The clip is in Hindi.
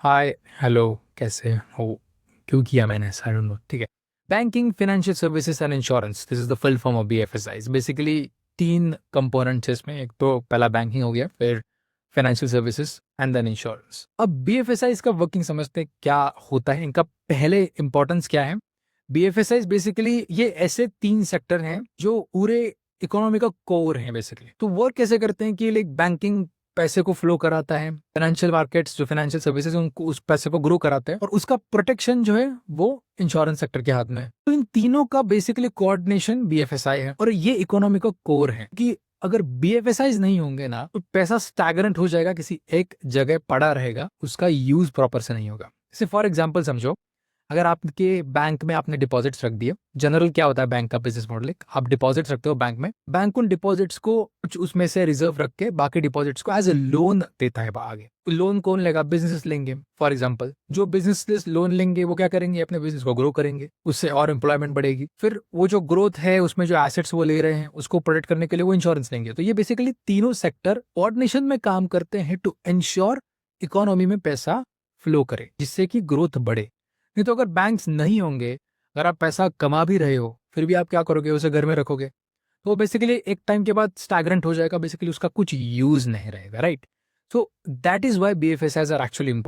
हाय हेलो, कैसे हो? क्यों किया मैंने ऐसा? I don't know. ठीक है। Banking, financial services and insurance, this is the full form of BFSI. Basically तीन कंपोनेंट्स है इसमें। एक तो पहला बैंकिंग हो गया, फिर financial services and then insurance. अब बीएफएसआई का वर्किंग समझते हैं, क्या होता है इनका, पहले इंपॉर्टेंस क्या है। बीएफएसआई बेसिकली ये ऐसे तीन सेक्टर हैं जो पूरे इकोनॉमी का कोर है। बेसिकली तो वर्क कैसे करते हैं कि लाइक बैंकिंग पैसे को फ्लो कराता है, फाइनेंशियल मार्केट्स जो फाइनेंशियल सर्विसेज उनको उस पैसे को ग्रो कराते हैं, और उसका प्रोटेक्शन जो है वो इंश्योरेंस सेक्टर के हाथ में है। तो इन तीनों का बेसिकली कोऑर्डिनेशन बीएफएसआई है, और ये इकोनॉमी का कोर है कि अगर बीएफएसआई नहीं होंगे ना तो पैसा स्टैगरेंट हो जाएगा, किसी एक जगह पड़ा रहेगा, उसका यूज प्रॉपर से नहीं होगा। जैसे फॉर एग्जाम्पल समझो, अगर आपके बैंक में आपने डिपॉजिट्स रख दिए। जनरल क्या होता है बैंक का बिजनेस मॉडल, आप डिपॉजिट्स रखते हो बैंक में, बैंक उन डिपॉजिट्स को कुछ उसमें से रिजर्व रख के बाकी डिपॉजिट्स को एज ए लोन देता है आगे। लोन कौन लेगा? बिजनेस लेंगे। फॉर एग्जांपल जो बिजनेस लोन लेंगे वो क्या करेंगे? अपने बिजनेस को ग्रो करेंगे, उससे और एम्प्लॉयमेंट बढ़ेगी। फिर वो जो ग्रोथ है उसमें जो एसेट्स वो ले रहे हैं उसको प्रोटेक्ट करने के लिए वो इंश्योरेंस लेंगे। तो ये बेसिकली तीनों सेक्टर कोऑर्डिनेशन में काम करते हैं टू इंश्योर इकोनॉमी में पैसा फ्लो करे, जिससे कि ग्रोथ बढ़े। नहीं तो अगर बैंक्स नहीं होंगे, अगर आप पैसा कमा भी रहे हो फिर भी आप क्या करोगे? उसे घर में रखोगे, तो बेसिकली एक टाइम के बाद स्टैगरेंट हो जाएगा, बेसिकली उसका कुछ यूज नहीं रहेगा, right? So that is why BFSIs are actually important.